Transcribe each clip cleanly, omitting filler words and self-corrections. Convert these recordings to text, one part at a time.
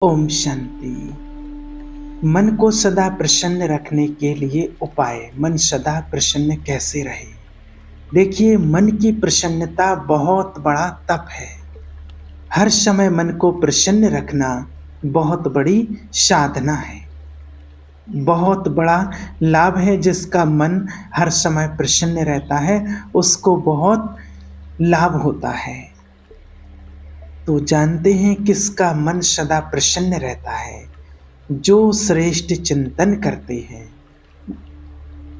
ओम शांति। मन को सदा प्रसन्न रखने के लिए उपाय। मन सदा प्रसन्न कैसे रहे? देखिए, मन की प्रसन्नता बहुत बड़ा तप है। हर समय मन को प्रसन्न रखना बहुत बड़ी साधना है, बहुत बड़ा लाभ है। जिसका मन हर समय प्रसन्न रहता है उसको बहुत लाभ होता है। तो जानते हैं किसका मन सदा प्रसन्न रहता है? जो श्रेष्ठ चिंतन करते हैं,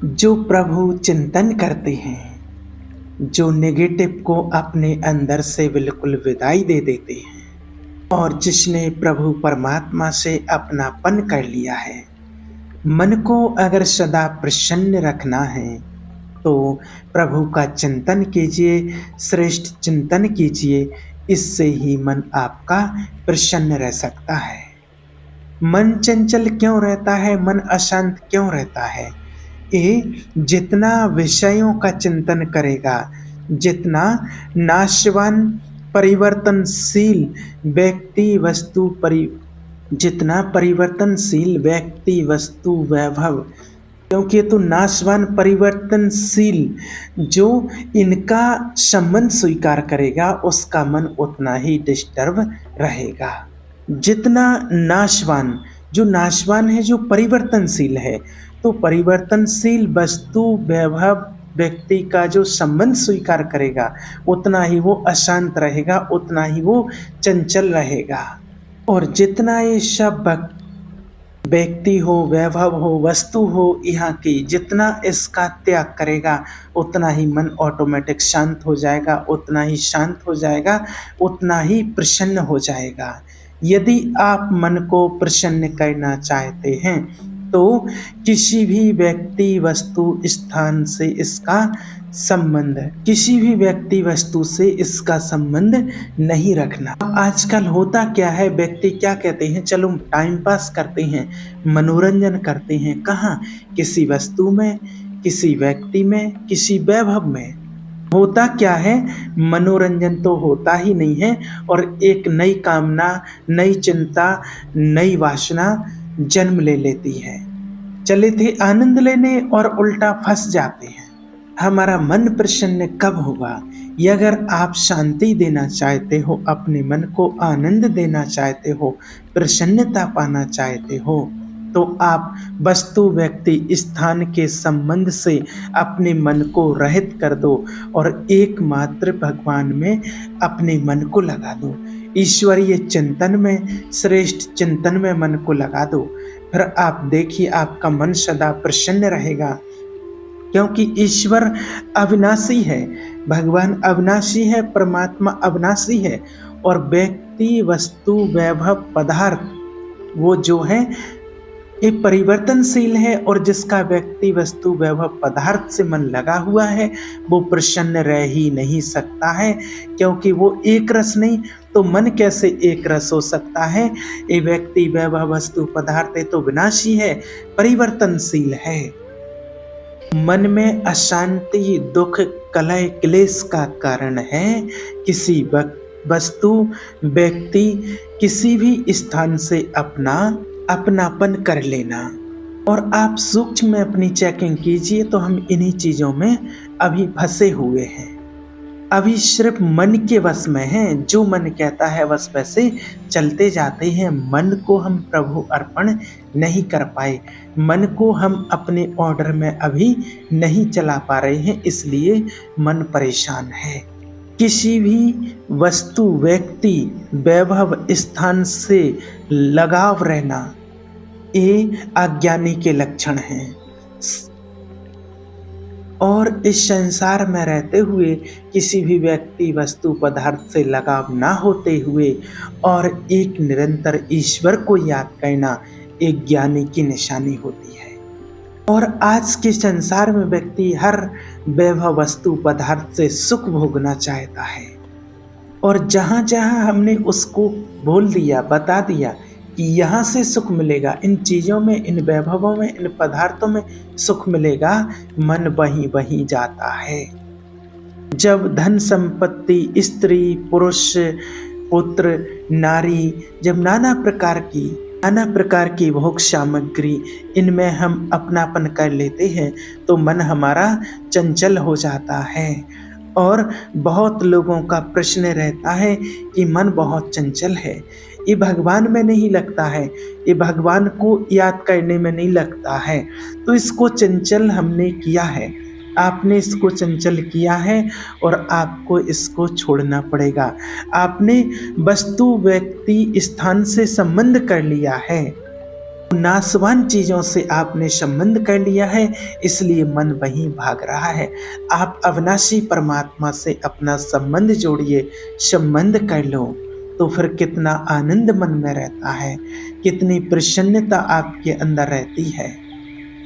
जो प्रभु चिंतन करते हैं, जो नेगेटिव को अपने अंदर से बिल्कुल विदाई दे देते हैं और जिसने प्रभु परमात्मा से अपनापन कर लिया है। मन को अगर सदा प्रसन्न रखना है तो प्रभु का चिंतन कीजिए, श्रेष्ठ चिंतन कीजिए। इससे ही मन आपका प्रसन्न रह सकता है। मन चंचल क्यों रहता है? मन अशांत क्यों रहता है? ये जितना विषयों का चिंतन करेगा, जितना नाशवान परिवर्तनशील व्यक्ति वस्तु जितना परिवर्तनशील व्यक्ति वस्तु वैभव, क्योंकि ये तो नाशवान परिवर्तनशील, जो इनका संबंध स्वीकार करेगा उसका मन उतना ही डिस्टर्ब रहेगा। जितना नाशवान, जो नाशवान है, जो परिवर्तनशील है, तो परिवर्तनशील वस्तु वैभव व्यक्ति का जो संबंध स्वीकार करेगा उतना ही वो अशांत रहेगा, उतना ही वो चंचल रहेगा। और जितना ये सब व्यक्ति हो, वैभव हो, वस्तु हो, यहाँ की जितना इसका त्याग करेगा उतना ही मन ऑटोमेटिक शांत हो जाएगा, उतना ही शांत हो जाएगा, उतना ही प्रसन्न हो जाएगा। यदि आप मन को प्रसन्न करना चाहते हैं तो किसी भी व्यक्ति वस्तु स्थान से इसका संबंध, किसी भी व्यक्ति वस्तु से इसका संबंध नहीं रखना। आजकल होता क्या है, व्यक्ति क्या कहते हैं, चलो टाइम पास करते हैं, मनोरंजन करते हैं। कहाँ? किसी वस्तु में, किसी व्यक्ति में, किसी वैभव में। होता क्या है, मनोरंजन तो होता ही नहीं है और एक नई कामना, नई चिंता, नई वासना जन्म ले लेती है। चले थे आनंद लेने और उल्टा फंस जाते हैं। हमारा मन प्रसन्न कब होगा? ये अगर आप शांति देना चाहते हो, अपने मन को आनंद देना चाहते हो, प्रसन्नता पाना चाहते हो, तो आप वस्तु व्यक्ति स्थान के संबंध से अपने मन को रहित कर दो और एकमात्र भगवान में अपने मन को लगा दो। ईश्वरीय चिंतन में, श्रेष्ठ चिंतन में मन को लगा दो। फिर आप देखिए आपका मन सदा प्रसन्न रहेगा, क्योंकि ईश्वर अविनाशी है, भगवान अविनाशी है, परमात्मा अविनाशी है। और व्यक्ति वस्तु वैभव पदार्थ वो जो है ये परिवर्तनशील है, और जिसका व्यक्ति वस्तु वैभव पदार्थ से मन लगा हुआ है वो प्रसन्न रह ही नहीं सकता है, क्योंकि वो एक रस नहीं। तो मन कैसे एक रस हो सकता है? ये व्यक्ति वैभव वस्तु पदार्थ है तो विनाशी है, परिवर्तनशील है। मन में अशांति, दुख, कलह, क्लेश का कारण है किसी वस्तु, व्यक्ति, किसी भी स्थान से अपनापन कर लेना। और आप सूक्ष्म में अपनी चेकिंग कीजिए तो हम इन्हीं चीज़ों में अभी फंसे हुए हैं। अभी सिर्फ मन के वश में हैं, जो मन कहता है बस वैसे चलते जाते हैं। मन को हम प्रभु अर्पण नहीं कर पाए, मन को हम अपने ऑर्डर में अभी नहीं चला पा रहे हैं, इसलिए मन परेशान है। किसी भी वस्तु, व्यक्ति, वैभव, स्थान से लगाव रहना ये अज्ञानी के लक्षण हैं। और इस संसार में रहते हुए किसी भी व्यक्ति वस्तु पदार्थ से लगाव ना होते हुए और एक निरंतर ईश्वर को याद करना एक ज्ञानी की निशानी होती है। और आज के संसार में व्यक्ति हर वैभव वस्तु पदार्थ से सुख भोगना चाहता है, और जहाँ जहाँ हमने उसको बोल दिया, बता दिया कि यहाँ से सुख मिलेगा, इन चीज़ों में, इन वैभवों में, इन पदार्थों में सुख मिलेगा, मन वहीं वहीं जाता है। जब धन संपत्ति, स्त्री, पुरुष, पुत्र, नारी जब नाना प्रकार की भोग सामग्री इनमें हम अपनापन कर लेते हैं तो मन हमारा चंचल हो जाता है। और बहुत लोगों का प्रश्न रहता है कि मन बहुत चंचल है, ये भगवान में नहीं लगता है, ये भगवान को याद करने में नहीं लगता है। तो इसको चंचल हमने किया है, आपने इसको चंचल किया है और आपको इसको छोड़ना पड़ेगा। आपने वस्तु व्यक्ति स्थान से संबंध कर लिया है, नासवान चीजों से आपने संबंध कर लिया है, इसलिए मन वहीं भाग रहा है। आप अविनाशी परमात्मा से अपना संबंध जोड़िए, संबंध कर लो, तो फिर कितना आनंद मन में रहता है, कितनी प्रसन्नता आपके अंदर रहती है।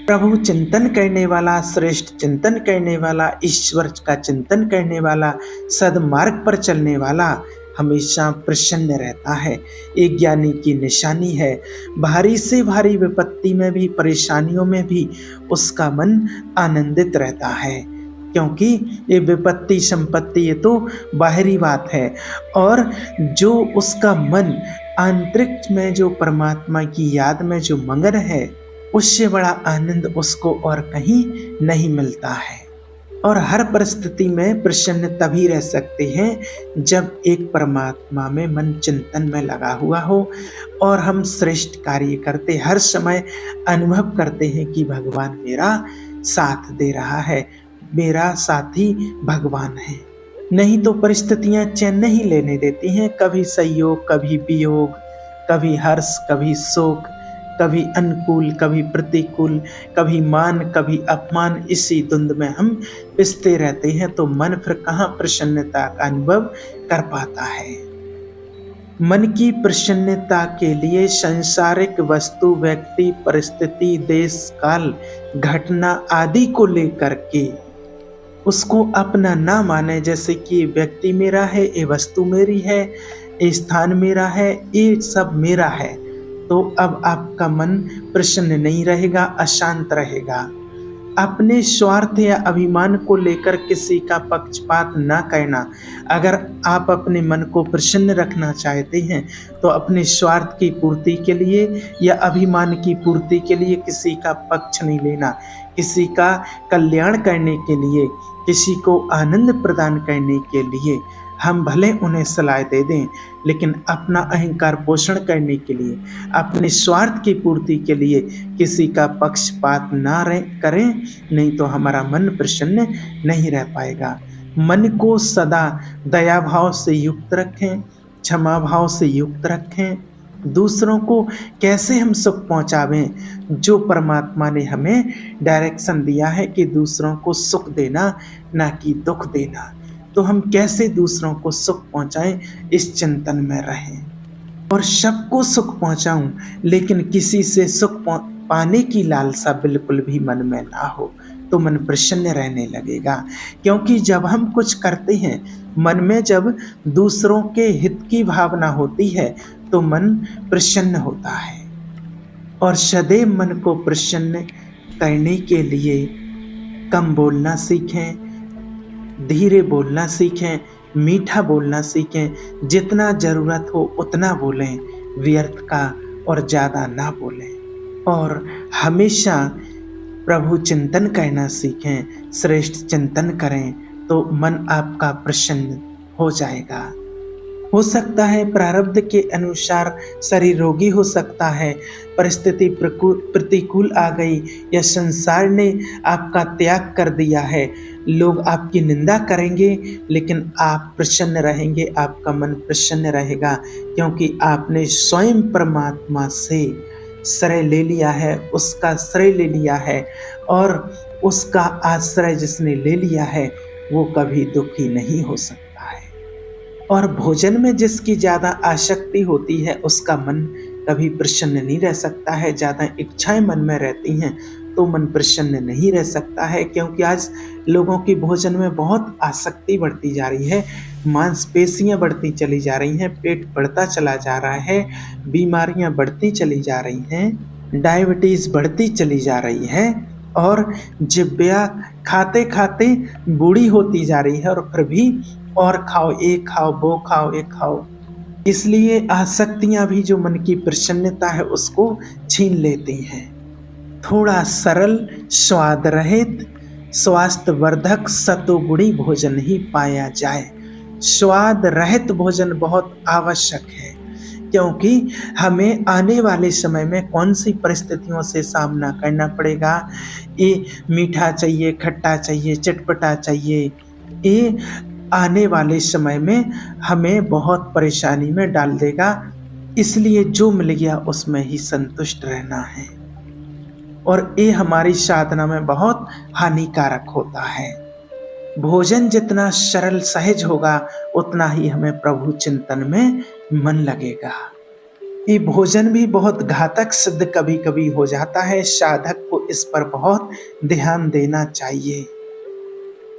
प्रभु चिंतन करने वाला, श्रेष्ठ चिंतन करने वाला, ईश्वर का चिंतन करने वाला, सदमार्ग पर चलने वाला हमेशा प्रसन्न रहता है। एक ज्ञानी की निशानी है। भारी से भारी विपत्ति में भी, परेशानियों में भी उसका मन आनंदित रहता है, क्योंकि ये विपत्ति संपत्ति ये तो बाहरी बात है, और जो उसका मन आंतरिक में जो परमात्मा की याद में जो मगन है, उससे बड़ा आनंद उसको और कहीं नहीं मिलता है। और हर परिस्थिति में प्रसन्न तभी रह सकते हैं जब एक परमात्मा में मन चिंतन में लगा हुआ हो और हम श्रेष्ठ कार्य करते, हर समय अनुभव करते हैं कि भगवान मेरा साथ दे रहा है, मेरा साथी भगवान है। नहीं तो परिस्थितियां चैन नहीं लेने देती हैं, कभी संयोग, कभी वियोग, कभी हर्ष, कभी शोक, कभी अनुकूल, कभी प्रतिकूल, कभी मान, कभी अपमान, इसी धुंध में हम पिसते रहते हैं। तो मन फिर कहाँ प्रसन्नता का अनुभव कर पाता है। मन की प्रसन्नता के लिए सांसारिक वस्तु, व्यक्ति, परिस्थिति, देश, काल, घटना आदि को लेकर के उसको अपना ना माने, जैसे कि व्यक्ति मेरा है, ये वस्तु मेरी है, ये स्थान मेरा है, ये सब मेरा है, तो अब आपका मन प्रसन्न नहीं रहेगा, अशांत रहेगा। अपने स्वार्थ या अभिमान को लेकर किसी का पक्षपात ना करना। अगर आप अपने मन को प्रसन्न रखना चाहते हैं तो अपने स्वार्थ की पूर्ति के लिए या अभिमान की पूर्ति के लिए किसी का पक्ष नहीं लेना। किसी का कल्याण करने के लिए, किसी को आनंद प्रदान करने के लिए हम भले उन्हें सलाह दे दें, लेकिन अपना अहंकार पोषण करने के लिए, अपने स्वार्थ की पूर्ति के लिए किसी का पक्षपात ना करें, नहीं तो हमारा मन प्रसन्न नहीं रह पाएगा। मन को सदा दया भाव से युक्त रखें, क्षमा भाव से युक्त रखें। दूसरों को कैसे हम सुख पहुंचावें, जो परमात्मा ने हमें डायरेक्शन दिया है कि दूसरों को सुख देना, ना कि दुख देना, तो हम कैसे दूसरों को सुख पहुंचाएं, इस चिंतन में रहें। और सबको सुख पहुंचाऊं, लेकिन किसी से सुख पाने की लालसा बिल्कुल भी मन में ना हो, तो मन प्रसन्न रहने लगेगा। क्योंकि जब हम कुछ करते हैं, मन में जब दूसरों के हित की भावना होती है तो मन प्रसन्न होता है। और सदैव मन को प्रसन्न करने के लिए कम बोलना सीखें, धीरे बोलना सीखें, मीठा बोलना सीखें, जितना ज़रूरत हो उतना बोलें, व्यर्थ का और ज़्यादा ना बोलें। और हमेशा प्रभु चिंतन करना सीखें, श्रेष्ठ चिंतन करें तो मन आपका प्रसन्न हो जाएगा। हो सकता है प्रारब्ध के अनुसार शरीर रोगी हो सकता है, परिस्थिति प्रतिकूल आ गई, या संसार ने आपका त्याग कर दिया है, लोग आपकी निंदा करेंगे, लेकिन आप प्रसन्न रहेंगे, आपका मन प्रसन्न रहेगा, क्योंकि आपने स्वयं परमात्मा से श्रेय ले लिया है, उसका श्रेय ले लिया है, और उसका आश्रय जिसने ले लिया है वो कभी दुखी नहीं हो सकता। और भोजन में जिसकी ज़्यादा आसक्ति होती है उसका मन कभी प्रसन्न नहीं रह सकता है। ज़्यादा इच्छाएं मन में रहती हैं तो मन प्रसन्न नहीं रह सकता है, क्योंकि आज लोगों की भोजन में बहुत आसक्ति बढ़ती जा रही है, मांसपेशियां बढ़ती चली जा रही हैं, पेट बढ़ता चला जा रहा है, बीमारियां बढ़ती चली जा रही हैं, डायबिटीज़ बढ़ती चली जा रही है, और जिब्या खाते खाते बूढ़ी होती जा रही है, और फिर भी और खाओ, ये खाओ, वो खाओ, ये खाओ। इसलिए आसक्तियां भी जो मन की प्रसन्नता है उसको छीन लेती हैं। थोड़ा सरल, स्वाद रहित, स्वास्थ्य वर्धक सतोगुणी भोजन ही पाया जाए। स्वाद रहित भोजन बहुत आवश्यक है, क्योंकि हमें आने वाले समय में कौन सी परिस्थितियों से सामना करना पड़ेगा। ये मीठा चाहिए, खट्टा चाहिए, चटपटा चाहिए, ये आने वाले समय में हमें बहुत परेशानी में डाल देगा। इसलिए जो मिल गया उसमें ही संतुष्ट रहना है, और ये हमारी साधना में बहुत हानिकारक होता है। भोजन जितना सरल सहज होगा उतना ही हमें प्रभु चिंतन में मन लगेगा। ये भोजन भी बहुत घातक सिद्ध कभी कभी हो जाता है। साधक को इस पर बहुत ध्यान देना चाहिए।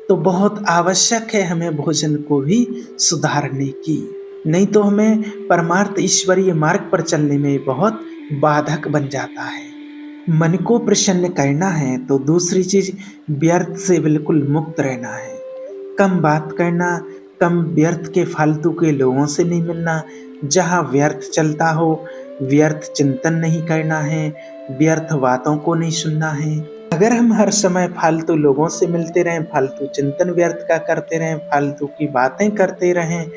तो बहुत आवश्यक है हमें भोजन को भी सुधारने की, नहीं तो हमें परमार्थ ईश्वरीय मार्ग पर चलने में बहुत बाधक बन जाता है। मन को प्रसन्न करना है तो दूसरी चीज, व्यर्थ से बिल्कुल मुक्त रहना है। कम बात करना, कम व्यर्थ के फालतू के लोगों से नहीं मिलना। जहाँ व्यर्थ चलता हो, व्यर्थ चिंतन नहीं करना है, व्यर्थ बातों को नहीं सुनना है। अगर हम हर समय फालतू लोगों से मिलते रहें, फालतू चिंतन व्यर्थ का करते रहें, फालतू की बातें करते रहें,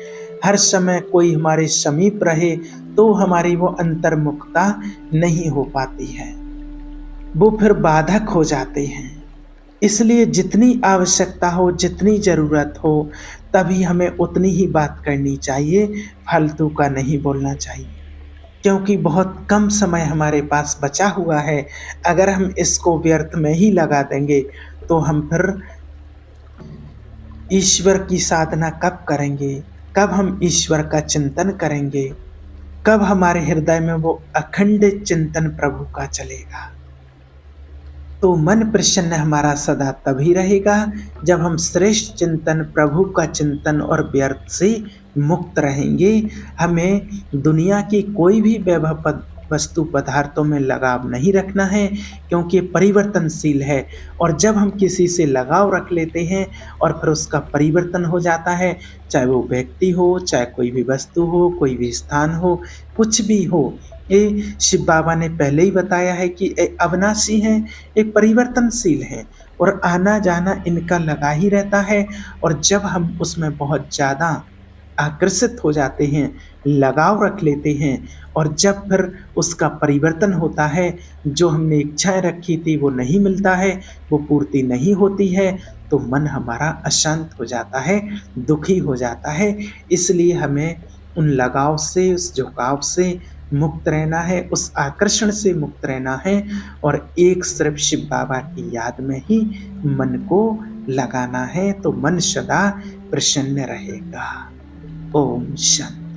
हर समय कोई हमारे समीप रहे, तो हमारी वो अंतर्मुखता नहीं हो पाती है, वो फिर बाधक हो जाते हैं। इसलिए जितनी आवश्यकता हो, जितनी ज़रूरत हो, तभी हमें उतनी ही बात करनी चाहिए, फालतू का नहीं बोलना चाहिए। क्योंकि बहुत कम समय हमारे पास बचा हुआ है। अगर हम इसको व्यर्थ में ही लगा देंगे तो हम फिर ईश्वर की साधना कब करेंगे, कब हम ईश्वर का चिंतन करेंगे, कब हमारे हृदय में वो अखंड चिंतन प्रभु का चलेगा। तो मन प्रसन्न हमारा सदा तभी रहेगा जब हम श्रेष्ठ चिंतन, प्रभु का चिंतन और व्यर्थ से मुक्त रहेंगे। हमें दुनिया की कोई भी वैभव वस्तु पदार्थों में लगाव नहीं रखना है, क्योंकि ये परिवर्तनशील है। और जब हम किसी से लगाव रख लेते हैं और फिर उसका परिवर्तन हो जाता है, चाहे वो व्यक्ति हो, चाहे कोई भी वस्तु हो, कोई भी स्थान हो, कुछ भी हो, ये शिव बाबा ने पहले ही बताया है कि ये अविनाशी हैं, एक परिवर्तनशील हैं, और आना जाना इनका लगा ही रहता है। और जब हम उसमें बहुत ज़्यादा आकर्षित हो जाते हैं, लगाव रख लेते हैं, और जब फिर उसका परिवर्तन होता है, जो हमने इच्छाएं रखी थी वो नहीं मिलता है, वो पूर्ति नहीं होती है, तो मन हमारा अशांत हो जाता है, दुखी हो जाता है। इसलिए हमें उन लगाव से, उस झुकाव से मुक्त रहना है, उस आकर्षण से मुक्त रहना है, और एक सिर्फ शिव बाबा की याद में ही मन को लगाना है, तो मन सदा प्रसन्न रहेगा। ओम शांति।